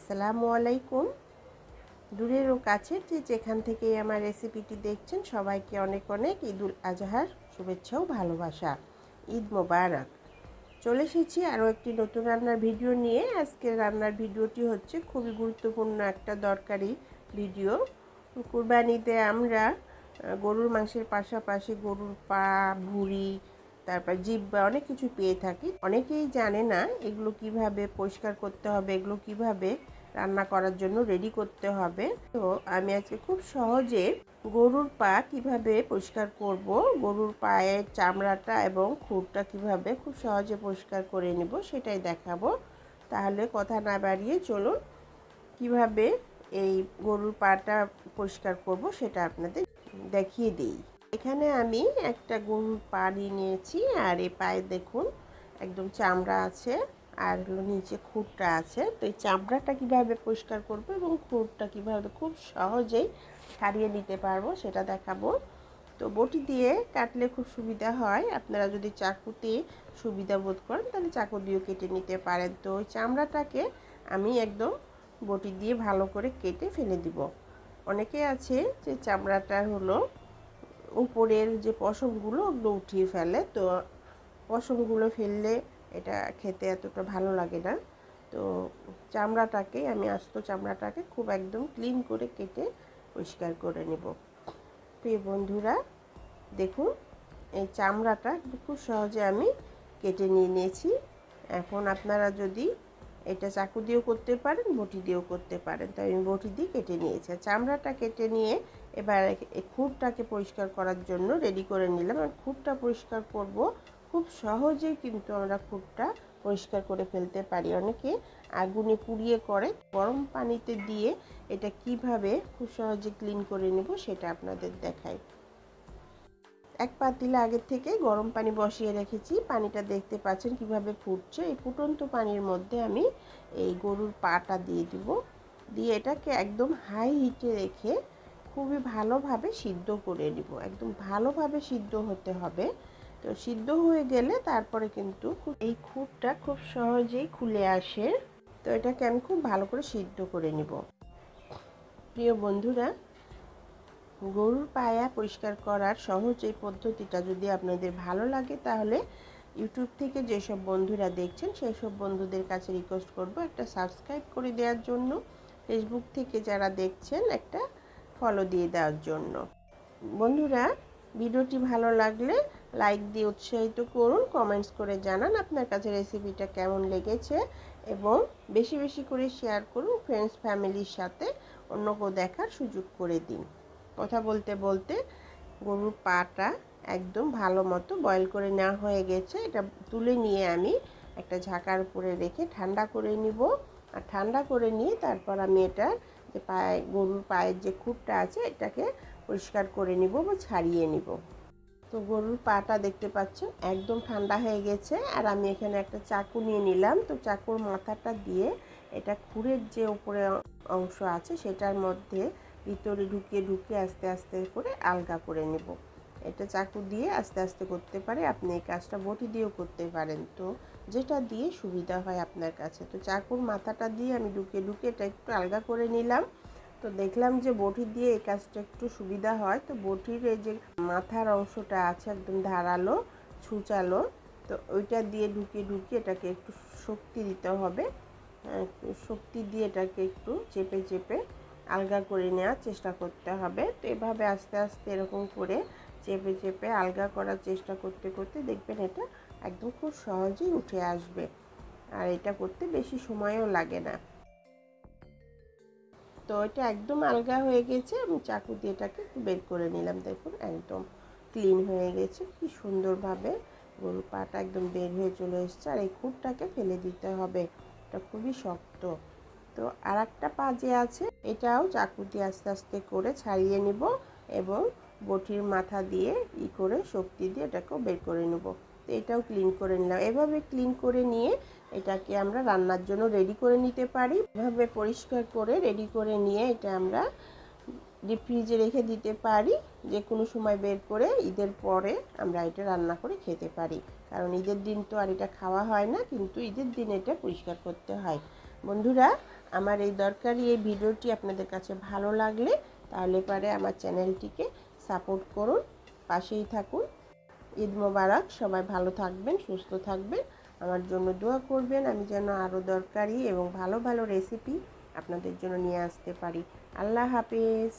আসসালামু আলাইকুম। দূরের ও কাছের যে যেখান থেকেই আমার রেসিপিটি দেখছেন সবাইকে অনেক অনেক ঈদুল আজহার শুভেচ্ছা ও ভালোবাসা। ঈদ মোবারক। চলে এসেছি আরও একটি নতুন রান্নার ভিডিও নিয়ে। আজকের রান্নার ভিডিওটি হচ্ছে খুবই গুরুত্বপূর্ণ একটা দরকারি ভিডিও। কুরবানিতে আমরা গরুর মাংসের পাশাপাশি গরুর পা, ভুঁড়ি, তারপর জিহ্বা অনেক কিছু পেয়ে থাকি। অনেকেই জানে না এগুলো কিভাবে পরিষ্কার করতে হবে, এগুলো কিভাবে রান্না করার জন্য রেডি করতে হবে। তো আমি আজকে খুব সহজে গরুর পা কিভাবে পরিষ্কার করব, গরুর পায়ের চামড়াটা এবং খুরটা কিভাবে খুব সহজে পরিষ্কার করে নেব সেটাই দেখাবো। তাহলে কথা না বাড়িয়ে চলুন কিভাবে এই গরুর পাটা পরিষ্কার করব সেটা আপনাদের দেখিয়ে দিই। এখানে আমি একটা গরুর পা নিয়েছি, আর এই পায়ে দেখুন একদম চামড়া আছে আর হলো নিচে খুরটা আছে। তো এই চামড়াটা কীভাবে পরিষ্কার করব এবং খুরটা কীভাবে খুব সহজেই ছাড়িয়ে নিতে পারবো সেটা দেখাবো। তো বটি দিয়ে কাটলে খুব সুবিধা হয়, আপনারা যদি চাকুতে সুবিধা বোধ করেন তাহলে চাকু দিয়েও কেটে নিতে পারেন। তো ওই চামড়াটাকে আমি একদম বটি দিয়ে ভালো করে কেটে ফেলে দিব। অনেকে আছে যে চামড়াটা হলো উপরের যে পশমগুলো ওগুলো উঠিয়ে ফেলে, তো পশমগুলো ফেললে এটা খেতে এতটা ভালো লাগে না। তো চামড়াটাকে আমি আস্ত চামড়াটাকে খুব একদম ক্লিন করে কেটে পরিষ্কার করে নেব। প্রিয় বন্ধুরা দেখুন এই চামড়াটা খুব সহজে আমি কেটে নিয়েছি। এখন আপনারা যদি এটা চাকু দিয়েও করতে পারেন, বটি দিয়েও করতে পারেন। তো আমি বটি দিয়ে কেটে নিয়েছি। চামড়াটা কেটে নিয়ে এবার এই খুরটাকে পরিষ্কার করার জন্য রেডি করে নিলাম। আর খুরটা পরিষ্কার করব খুব সহজেই, কিন্তু আমরা খুরটা পরিষ্কার করে ফেলতে পারি। অনেকে আগুনে পুড়িয়ে করে, গরম পানিতে দিয়ে এটা কিভাবে খুব সহজে ক্লিন করে নেব সেটা আপনাদের দেখাই। এক পাতিলে আগের থেকে গরম পানি বসিয়ে রেখেছি। পানিটা দেখতে পাচ্ছেন কিভাবে ফুটছে। এই ফুটন্ত পানির মধ্যে আমি এই গরুর পাটা দিয়ে দিব। দিয়ে এটাকে একদম হাই হিটে রেখে খুবই ভালোভাবে সিদ্ধ করে নিব। একদম ভালোভাবে সিদ্ধ হতে হবে। তো সিদ্ধ হয়ে গেলে তারপরে কিন্তু এই খুরটা খুব সহজেই খুলে আসে। তো এটাকে আমি খুব ভালো করে সিদ্ধ করে নিব। প্রিয় বন্ধুরা, গরুর পায়া পরিষ্কার করার সহজ এই পদ্ধতিটা যদি আপনাদের ভালো লাগে তাহলে ইউটিউব থেকে যেসব বন্ধুরা দেখছেন সেই সব বন্ধুদের কাছে রিকোয়েস্ট করব একটা সাবস্ক্রাইব করে দেওয়ার জন্য, ফেসবুক থেকে যারা দেখছেন একটা ফলো দিয়ে দেওয়ার জন্য। বন্ধুরা ভিডিওটি ভালো লাগলে লাইক দিয়ে উৎসাহিত করুন, কমেন্টস করে জানান আপনার কাছে রেসিপিটা কেমন লেগেছে এবং বেশি বেশি করে শেয়ার করুন ফ্রেন্ডস ফ্যামিলির সাথে, অন্য কেউ দেখার সুযোগ করে দিন। কথা বলতে বলতে গরুর পাটা একদম ভালো মতো বয়েল করে নেওয়া হয়ে গেছে। এটা তুলে নিয়ে আমি একটা ঝাঁকার উপরে রেখে ঠান্ডা করে নিব। আর ঠান্ডা করে নিয়ে তারপর আমি এটা যে গরুর পায়ের যে খুঁটটা আছে এটাকে পরিষ্কার করে নিব বা ছাড়িয়ে নিব। তো গরুর পাটা দেখতে পাচ্ছেন একদম ঠান্ডা হয়ে গেছে। আর আমি এখানে একটা চাকু নিয়ে নিলাম। তো চাকুর মাথাটা দিয়ে এটা খুরের যে উপরে অংশ আছে সেটার মধ্যে ভিতরে ঢুকিয়ে ঢুকিয়ে আস্তে আস্তে করে আলগা করে নেব। এটা চাকু দিয়ে আস্তে আস্তে করতে পারে, আপনি এই কাজটা বটি দিয়েও করতে পারেন। তো যেটা দিয়ে সুবিধা হয় আপনার কাছে। তো চাকুর মাথাটা দিয়ে আমি ঢুকিয়ে ঢুকিয়ে এটা একটু আলগা করে নিলাম। তো দেখলাম যে বটি দিয়ে এই কাজটা একটু সুবিধা হয়। তো বটির এই যে মাথার অংশটা আছে একদম ধারালো ছুঁচালো, তো ওইটা দিয়ে ঢুকিয়ে ঢুকিয়ে এটাকে একটু শক্তি দিতে হবে। শক্তি দিয়ে এটাকে একটু চেপে চেপে আলগা করে নেওয়ার চেষ্টা করতে হবে। তো এভাবে আস্তে আস্তে এরকম করে চেপে চেপে আলগা করার চেষ্টা করতে করতে দেখবেন এটা একদম খুব সহজেই উঠে আসবে। আর এটা করতে বেশি সময়ও লাগে না। তো এটা একদম আলগা হয়ে গেছে। আমি চাকু দিয়ে এটাকে একটু বের করে নিলাম। দেখুন একদম ক্লিন হয়ে গেছে, কি সুন্দরভাবে গরুর পাটা একদম বের হয়ে চলে এসছে। আর এই খুঁটটাকে ফেলে দিতে হবে, এটা খুবই শক্ত। তো আর একটা পা যে আছে এটাও চাকু দিয়ে আস্তে আস্তে করে ছাড়িয়ে নিব এবং বটির মাথা দিয়ে করে শক্তি দিয়ে এটাকেও বের করে নেব। তো এটাও ক্লিন করে নিলাম। এভাবে ক্লিন করে নিয়ে এটাকে আমরা রান্নার জন্য রেডি করে নিতে পারি। এভাবে পরিষ্কার করে রেডি করে নিয়ে এটা আমরা ডিপ ফ্রিজে রেখে দিতে পারি। যে কোনো সময় বের করে ঈদের পরে আমরা এটা রান্না করে খেতে পারি। কারণ ঈদের দিন তো আর এটা খাওয়া হয় না, কিন্তু ঈদের দিন এটা পরিষ্কার করতে হয়। বন্ধুরা আমার এই দরকারি এই ভিডিওটি আপনাদের কাছে ভালো লাগলে তাহলে পারে আমার চ্যানেলটিকে সাপোর্ট করুন, পাশেই থাকুন। ঈদ মোবারক। সবাই ভালো থাকবেন, সুস্থ থাকবেন, আমার জন্য দোয়া করবেন, আমি যেন আরও দরকারি এবং ভালো ভালো রেসিপি আপনাদের জন্য নিয়ে আসতে পারি। আল্লাহ হাফেজ।